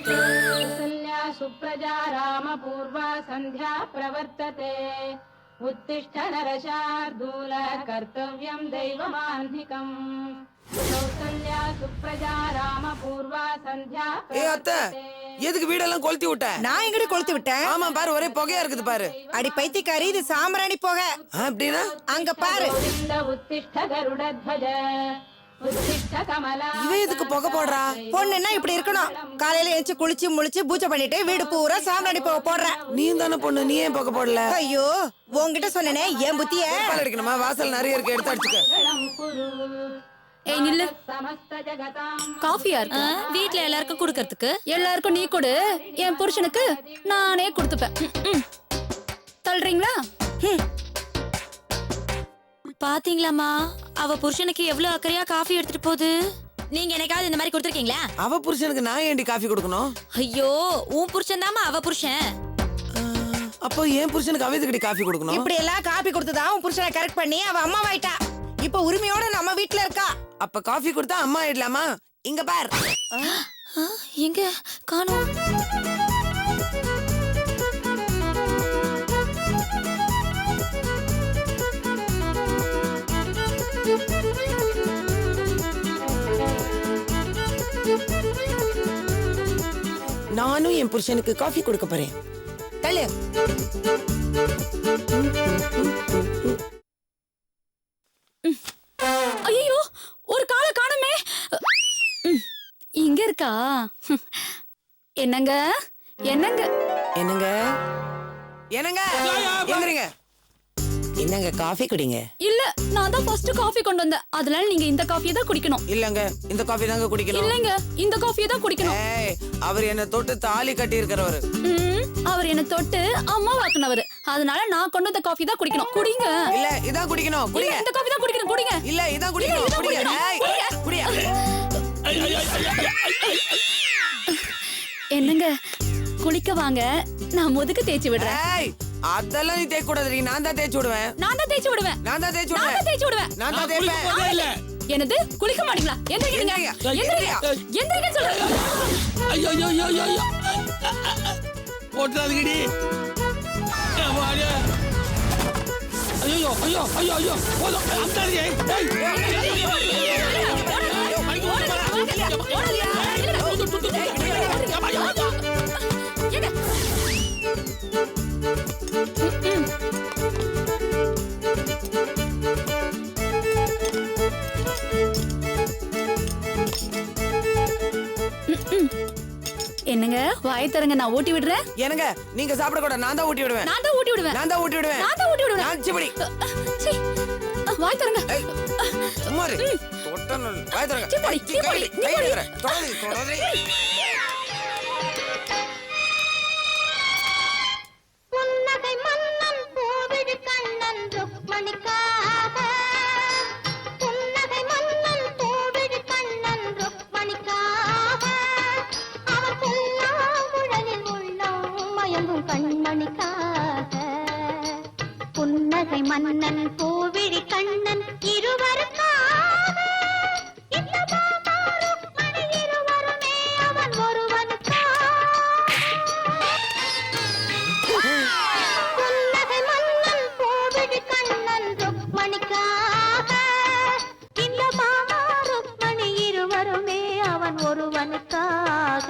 कौसल्या सुप्रजा रामपूर्वा सन्ध्या प्रवर्तते उत्तिष्ठ नरशार्दूल कर्तव्यं दैवमान्धिकम् कौसल्या सुप्रजा रामपूर्वा सन्ध्या प्रवर्तते எதுக்கு வீடெல்லாம் கொளுத்தி விட்ட? நான் எங்கடி கொளுத்தி விட்டேன்? ஆமா பாரு, ஒரே புகையா இருக்குது பாரு. அடி பைத்தியக்காரி, இது சாம்பிராணி புகை. அப்படின்னா அங்க பாரு. இவன் எதுக்கு புகை போடுறா? பொண்ணுன்னா இப்படி இருக்கணும். காலையில எழுந்து குளிச்சு முழிச்சு பூஜை பண்ணிட்டு வீடு பூரா சாம்பிராணி புகை போடுற. நீ தானே பொண்ணு, நீ ஏன் புகை போடல? ஐயோ, உன்கிட்ட சொன்னனே என் புத்திய. அடிக்கணுமா? வாசல் நிறைய இருக்கு, எடுத்து அடிச்சுக்க. ஏய் நில்லு. காஃபியா இருக்கு வீட்ல எல்லாருக்கும் குடுக்கறதுக்கு. எல்லாருக்கும் நீ கொடு, என் புருஷனுக்கு நானே கொடுத்துப்பேன். தள்ளுறீங்களா? பாத்தீங்களாமா, அவ புருஷனுக்கு எவ்வளவு அக்கறையா காஃபி எடுத்துட்டு போகுது. நீங்க எனக்காவது இந்த மாதிரி கொடுத்துருக்கீங்களா? அவ புருஷனுக்கு நான் ஏண்டி காஃபி கொடுக்கணும்? ஐயோ, உன் புருஷன் தாமா அவ புருஷன். அப்போ என் புருஷனுக்கு அவ எதுக்கு காஃபி கொடுக்கணும்? இப்படி எல்லாம் காஃபி கொடுத்துதான் உன் புருஷனை கரெக்ட் பண்ணி அவ அம்மா ஆயிட்டா. இப்ப உரிமையோட நம்ம வீட்ல இருக்கா. அப்ப காஃபி கொடுத்தா அம்மா ஆயிடலாமா? இங்க பார். எங்க காணோம்? நானும் என் புருஷனுக்கு காஃபி கொடுக்க போறேன். தள்ளு. ஐயோ, ஒரு காலை காணுமே. இங்க இருக்கா? என்னங்க என்னங்க என்னங்க என்னங்க எந்திரிங்க. என்னங்க காஃபி குடிங்க. இல்ல, நான் தான் ஃபர்ஸ்ட் காஃபி கொண்டு வந்தேன். அதனால நீங்க இந்த காஃபியை தான் குடிக்கணும். இல்லங்க, இந்த காஃபி தாங்க குடிக்கணும். இல்லங்க, இந்த காஃபியை தான் குடிக்கணும். ஏய், அவர் என்ன தொட்டு தாலி கட்டி இருக்கிறவர். அவர் என்ன தொட்டு அம்மா வாக்குனவர். அதனால நான் கொண்டு வந்த காஃபி தான் குடிக்கணும். குடிங்க. இல்ல, இதான் குடிக்கணும். குடிங்க. இந்த காஃபி தான் குடிக்கணும். குடிங்க. இல்ல, இதான் குடிக்கணும். குடிங்க. ஏய், குடியா. என்னங்க, குளிக்க வாங்க, நான் முதுகு தேய்ச்சி விடுறேன். ஏய், அதெல்லாம் நீ தேய்க்க கூடாது. நான் தான் தேய்ச்சி விடுவேன். நான் தான் தேய்ச்சி விடுவேன். நான் தான் தேய்ச்சி நான் தான் விடுவேன். தேய்ச்சி விடுவேன். நான் தான் தேய்ப்பேன். என்னது, குளிக்க மாட்டீங்களா? எந்திரிங்க. எந்திரிங்க. எந்திரிங்க சொல்றேன். ஐயோ ஐயோ ஐயோ ஐயோ போட்டாதீங்கடி. ஐயோ ஐயோ ஐயோ ஐயோ போதும். அம்தாதீங்க. என்னங்க, வாய் தரங்க, நான் ஊட்டி விடுறேன். என்னங்க, நீங்க சாப்பிட கூட நான் தான் ஊட்டி விடுவேன். நான் தான் ஊட்டி விடுவேன். நான் தான் ஊட்டி விடுவேன். நான் தான் ஊட்டி விடுவேன். நான் சிபடி. சீ, வாய் தரங்க. சும்மா இரு. தொட்டன வாய் தரங்க. சிபடி, சிபடி, கை எடுங்கற. தொடடி, தொடடி. புன்னகை மன்னன் பூவிழி கண்ணன் ருக்மணிக்காக. புன்னகை மன்னன் பூவிழி கண்ணன் ருக்மணிக்காக. அவர் புல்லாங்குழலில் உள்ளம் மயங்கும் கண்மணிக்காக. புன்னகை மன்னன் பூவிழி கண்ணன் இருவருக்காக. இந்த பாபா ருக்மணி இருவருமே அவன் ஒருவனுக்காக. புன்னகை மன்னன் பூவிழி கண்ணன் ருக்மணிக்காக. இந்த பாபா ருக்மணி இருவருமே அவன் ஒருவனுக்காக.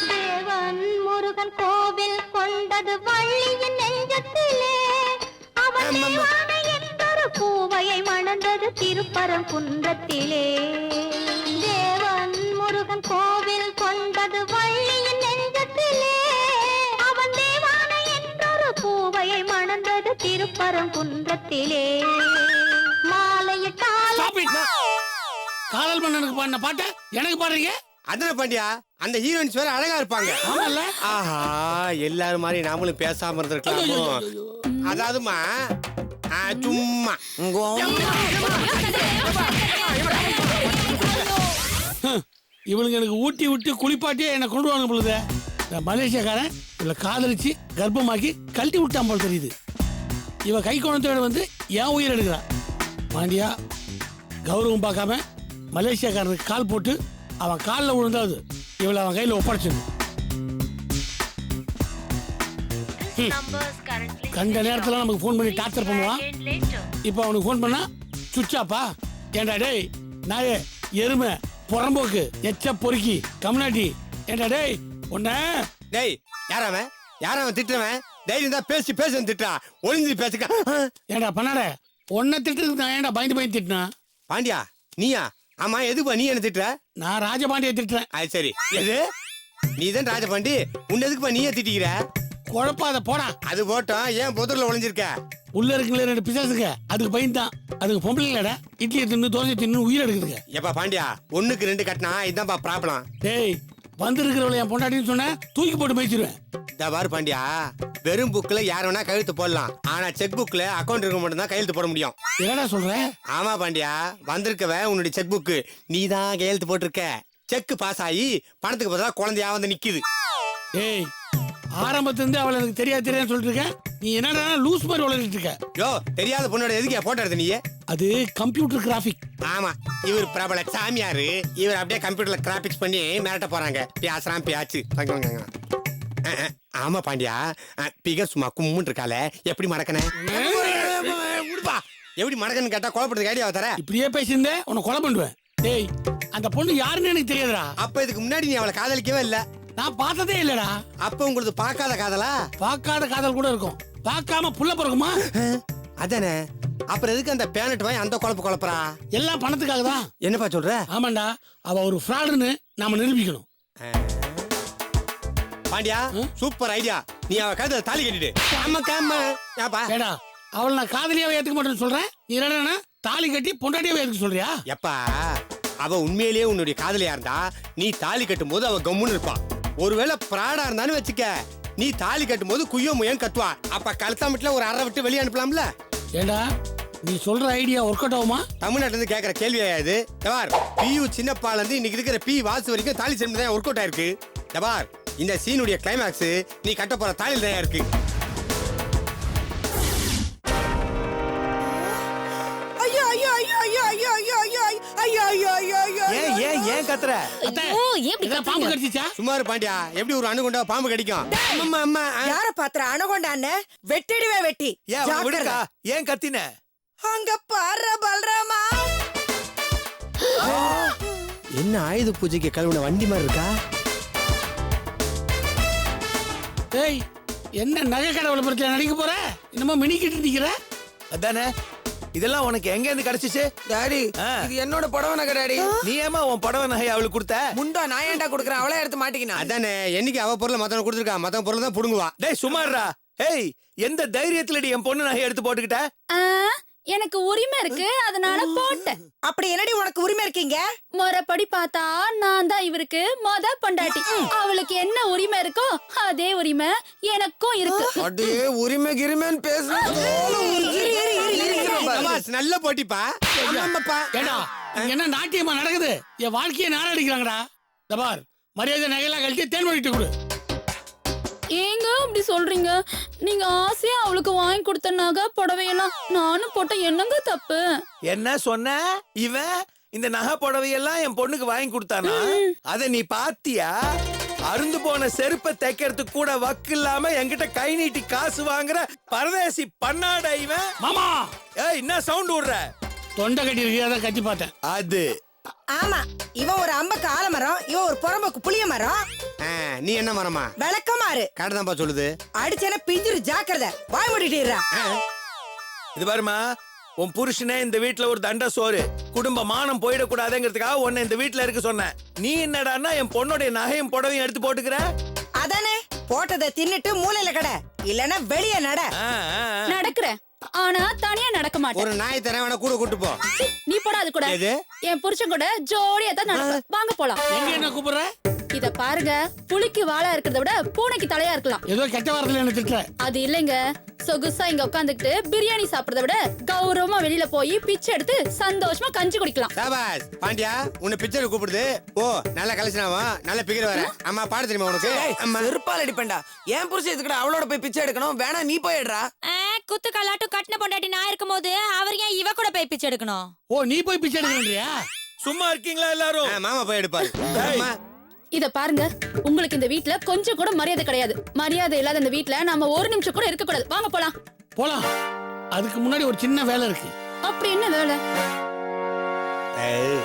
தேவன் முருகன் கோவில் கொண்டது வள்ளியின் நெஞ்சத்திலே. அவன் தேவானை என்றொரு பூவையை மணந்தது திருப்பரங்குன்றத்திலே. தேவன் முருகன் கோவில் கொண்டது வள்ளியின் நெஞ்சத்திலே. அவன் தேவானை என்றொரு பூவையை மணந்தது திருப்பரங்குன்றத்திலே. மாலையிட்டால் காதல் மன்னனுக்கு பாடின பாட்ட எனக்கு பாடுறீங்க? அதன பாண்டியா, அந்த ஹீரோயின்ஸ் வேற அழகா இருப்பாங்க. ஆமால. ஆஹா, எல்லாரும் மாதிரி நாமளும் பேசாம இருந்திருக்கலாமோ. அதாவதுமா சும்மா இவனுக்கு எனக்கு ஊட்டி விட்டு குளிப்பாட்டியே என்ன கொண்டு வாங்க பொழுது. இந்த மலேசியாக்காரன் இவளை காதலிச்சு கர்ப்பமாக்கி கழட்டி விட்டான் போல தெரியுது. இவ கை குழந்தையோட வந்து என் உயிர் எடுக்கிறான். பாண்டியா கௌரவம் பார்க்காம மலேசியாக்காரனுக்கு கால் போட்டு அவன் காலில் விழுந்தாது இவளை அவன் கையில் ஒப்படைச்சிடணும். கண்ட நேரத்தில் நமக்கு ஃபோன் பண்ணி டார்ச்சர் பண்ணுவான். இப்போ அவனுக்கு ஃபோன் பண்ணா சுச்சாப்பா. ஏண்டா டேய் நாயே எருமை புறம்போக்கு எச்ச பொறுக்கி கம்னாட்டி. ஏண்டா டேய் உன்ன டேய் யாரவன் திட்டுறவன் தைரியம் தான் பேசி திட்டுறான். ஒளிஞ்சு பேசுக்க. ஏண்டா பண்ணாட உன்னை திட்டுறதுக்கு நான் ஏன்டா பயந்து பயந்து திட்டினா? பாண்டியா நீயா? ஆமா எதுப்பா நீ என்ன திட்டுற? நான் ராஜபாண்டியை திட்டுறேன். அது சரி. எது நீ தான் ராஜபாண்டி? உன்ன எதுக்குப்பா நீயே திட்டிக்கிற? குழப்பாத போடா. அது போட்டோம் ஏன் புதர்ல ஒளிஞ்சிருக்க? உள்ள இருக்குங்களே 2 பிசாசுங்க அதுக்கு பயந்தான். அதுக்கு பொம்பளைங்களடா இட்லியை தின்னு தோசை தின்னு உயிர் எடுக்குதுங்க. எப்பா பாண்டியா 1க்கு 2 கட்டினா இதுதான்ப்பா ப்ராப்ளம். டேய் வந்திருக்கிறவளை என் பொண்டாட்டின்னு சொன்ன தூக்கி போட்டு மேய்ச்சிருவேன். பாரு பாண்டியா வெறும் புக்ல யார் வேணா கையெழுத்து போடலாம். ஆனா செக் புக்ல அக்கௌண்ட் இருக்க மட்டும் தான் கையெழுத்து போட முடியும். என்னடா சொல்ற? ஆமா பாண்டியா வந்திருக்கவ உன்னுடைய செக் புக் நீ தான் கையெழுத்து போட்டிருக்க. செக் பாஸ் ஆகி பணத்துக்கு பதிலா குழந்தையா வந்து நிக்குது. டேய் ஆரம்பத்துல இருந்து அவளை எனக்கு தெரியாதுன்னு சொல்லிட்டு இருக்க. நீ என்னடா லூஸ் மாதிரி வளர்ந்துட்டு இருக்க? யோ தெரியாத பொண்ணோட எதுக்கு போட்டோ எடுத்த நீ? அது கம்ப்யூட்டர் கிராஃபிக். ஆமா இவர் பிரபல சாமியாரு. இவர் அப்படியே கம்ப்யூட்டர்ல கிராபிக்ஸ் பண்ணி மிரட்ட போறாங்க. பேசுறான் பேச்சு. ஆமா பாண்டியா பிகர் சும்மா கும்முன்னு இருக்கால எப்படி மடக்கன? எப்படி மடக்கன்னு கேட்டா குழப்பத்துக்கு ஐடியா தர. இப்படியே பேசியிருந்தே உன்னை கொலை பண்ணுவேன். டேய் அந்த பொண்ணு யாருன்னு எனக்கு தெரியாதுடா. அப்ப இதுக்கு முன்னாடி நீ அவளை காதலிக்கவே இல்ல? நான் பார்த்ததே இல்லடா. அப்ப உங்களுக்கு பார்க்காத காதலா? பார்க்காத காதல் கூட இருக்கும். பார்க்காம புள்ள பிறகுமா? அதானே. அப்புறம் எதுக்கு அந்த பேனட் வாங்கி அந்த குழப்பறா? எல்லாம் பணத்துக்காக தான். என்னப்பா சொல்ற? ஆமாண்டா அவ ஒரு ஃப்ராடுன்னு நாம நிரூபிக்கணும். Pandya super idea. நீ அவ கழுத்துல தாலி கட்டிடு. ஏடா அவளை நான் காதலியாவே ஏத்துக்க மாட்டேன்னு சொல்றேன். நீ என்னடா தாலி கட்டி பொண்டாட்டியாவே ஏத்துக்க சொல்றியா? எப்பா அவ உண்மையிலேயே உன்னுடைய காதலியா இருந்தா நீ தாலி கட்டும் போது அவ கம்முன்னு இருப்பான். ஒருவேளை பிராடா இருந்தான்னு வச்சுக்க நீ தாலி கட்டும் போது குய்யோ முயன் கத்துவா. அப்ப கழுத்தாமட்டில ஒரு அரை விட்டு வெளியே அனுப்பலாம்ல? ஏடா நீ சொல்ற ஐடியா ஒர்க் அவுட் ஆகுமா? தமிழ்நாட்டுல இருந்து கேக்குற கேள்வியா இது? தவார் பியூ சின்னப்பால இருந்து இன்னைக்கு இருக்கிற பி வாசு வரைக்கும் தாலி சென்ட் தான் ஒர்க் அவுட் ஆயிருக்கு. தவார் இந்த சீனுடைய கிளைமாக்ஸ் நீ கட்ட போற தாலில் தான் இருக்கு. ஐயோ ஐயோ ஐயோ ஐயோ ஐயோ ஐயோ ஐயோ ஐயோ ஐயோ ஐயோ ஐயோ ஏன் கத்துற? பாம்பு கடிச்சிச்சா? சுமார் பாண்டியா எப்படி ஒரு அணுகுண்டா பாம்பு கடிக்கும்? அம்மா அம்மா யார பாத்திர அணகொண்டான்னு வெட்டிடுவே வெட்டி. விடுக்கா ஏன் கத்தின? அங்க பாரு பல்ராமா. என்ன ஆயுத பூஜைக்கு கழுவுன வண்டி மாதிரி இருக்கா? ஏய் என்ன நகை கடவுளை பத்தி நடிக்க போற? என்னமோ மினிக்கிட்டு நிக்கிற? அதானே இதெல்லாம் உனக்கு எங்க இருந்து கிடைச்சிச்சு? டாடி இது என்னோட புடவை நகை டாடி. நீ ஏமா உன் புடவை நகை அவளுக்கு கொடுத்த? முண்டா நான் ஏன்டா கொடுக்குறேன்? அவளே எடுத்து மாட்டிக்கினா. அதானே என்னைக்கு அவ பொருளை மத்தவங்க கொடுத்துருக்கா. மத்தவங்க பொருள் தான் புடுங்குவா. டேய் சுமார்ரா. ஏய் எந்த தைரியத்துலடி என் பொண்ணு நகை எடுத்து போட்டுக்கிட்ட? எனக்கு உரிமை இருக்கு அதனால போட்டேன். அப்படி என்னடி உனக்கு உரிமை இருக்கீங்க? முறைப்படி பார்த்தா நான் தான் இவருக்கு பொண்டாட்டி. அவளுக்கு என்ன உரிமை இருக்கோ அதே உரிமை எனக்கும் இருக்கு. அடே உரிமை கிரிமைன்னு பேசுறேன். நல்ல போட்டிப்பா. ஏடா இங்க என்ன நாட்டியமா நடக்குது? என் வாழ்க்கையை நாரடிக்கிறாங்கடா. தபார் மரியாதை நகையெல்லாம் கழிச்சு தேன் வடிட்டு கொடு. ஏங்க அப்படி சொல்றீங்க? நீங்க ஆசையா அவளுக்கு வாங்கி கொடுத்த நகை புடவையெல்லாம் நானும் போட்ட என்னங்க தப்பு? என்ன சொன்ன? இவன் இந்த நகை புடவையெல்லாம் என் பொண்ணுக்கு வாங்கி கொடுத்தானா? அத நீ பாத்தியா? அருந்து போன செருப்பை தைக்கிறதுக்கு கூட வக்கு இல்லாம என்கிட்ட கை நீட்டி காசு வாங்குற பரதேசி பண்ணாட இவன். மாமா ஏய் என்ன சவுண்ட் விடுற? தொண்டை கட்டி இருக்கு அதான் கட்டி பார்த்தேன். அது ஆமா இவன் ஒரு அம்பக்கு ஆலமரம், இவன் ஒரு புறம்போக்கு புளிய மரம். நீ என்ன மரமா? விளக்கமாறு கரெக்டாதான்ப்பா சொல்லுது. அடிச்சேன பிஞ்சிரு ஜாக்கிரதை. வாய் மூடிட்டீரா. இது பாருமா உன் புருஷனே இந்த வீட்டுல ஒரு தண்ட சோறு குடும்ப மானம் போயிடக்கூடாதுங்கிறதுக்காக உன்னை இந்த வீட்டுல இருக்க சொன்ன. நீ என்னடான்னா என் பொண்ணுடைய நகையும் புடவையும் எடுத்து போட்டுக்கிற. அதானே போட்டதை தின்னுட்டு மூலையில கடை இல்லன்னா வெளியே நட. நடக்கிற ஆனா தனியா நடக்க மாட்டேன். ஒரு நாய் தர வேணா கூட கூட்டு போ. நீ போடா அது கூட. எது? என் புருஷன் கூட ஜோடியா தான் நடப்ப. வாங்க போலாம். எங்க என்ன கூப்பிடுற? இத பாருங்க, புலிக்கு வாழா இருக்கிறத விட பூனைக்கு தலையா இருக்கலாம். ஏதோ கெட்ட வாரத்துல என்ன திட்டுற. அது இல்லைங்க, சொகுசா இங்க உட்காந்துக்கிட்டு பிரியாணி சாப்பிடறத விட கௌரவமா வெளியில போய் பிச்சை எடுத்து சந்தோஷமா கஞ்சி குடிக்கலாம். சாபாஸ் பாண்டியா, உன்னை பிக்சர் கூப்பிடுது. ஓ நல்ல கலெக்ஷனாவா, நல்ல பிகர் வர. அம்மா பாட தெரியுமா உனக்கு? அம்மா செருப்பால் அடிப்பேன்டா. ஏன் புருஷன் இதுக்கட அவளோட போய் பிச்சை எடுக்கணும்? வேணா நீ போயிடுறா. குத்து கலாட்டும் கட்டின பொண்டாட்டி நான் இருக்கும் போது அவர் ஏன் இவ கூட போய் பிச்சை எடுக்கணும்? ஓ நீ போய் பிச்சை எடுக்கறியா? சும்மா இருக்கீங்களா எல்லாரும்? மாமா போய் எடுப்பாரு. அம்மா இத பாருங்க, உங்களுக்கு இந்த வீட்ல கொஞ்சம் கூட மரியாதை கிடையாது. மரியாதை இல்லாத இந்த வீட்ல நாம ஒரு நிமிஷம் கூட இருக்க கூடாது. வாங்க போலாம். போலாம். அதுக்கு முன்னாடி ஒரு சின்ன வேலை இருக்கு. அப்படி என்ன வேலை? ஏய்,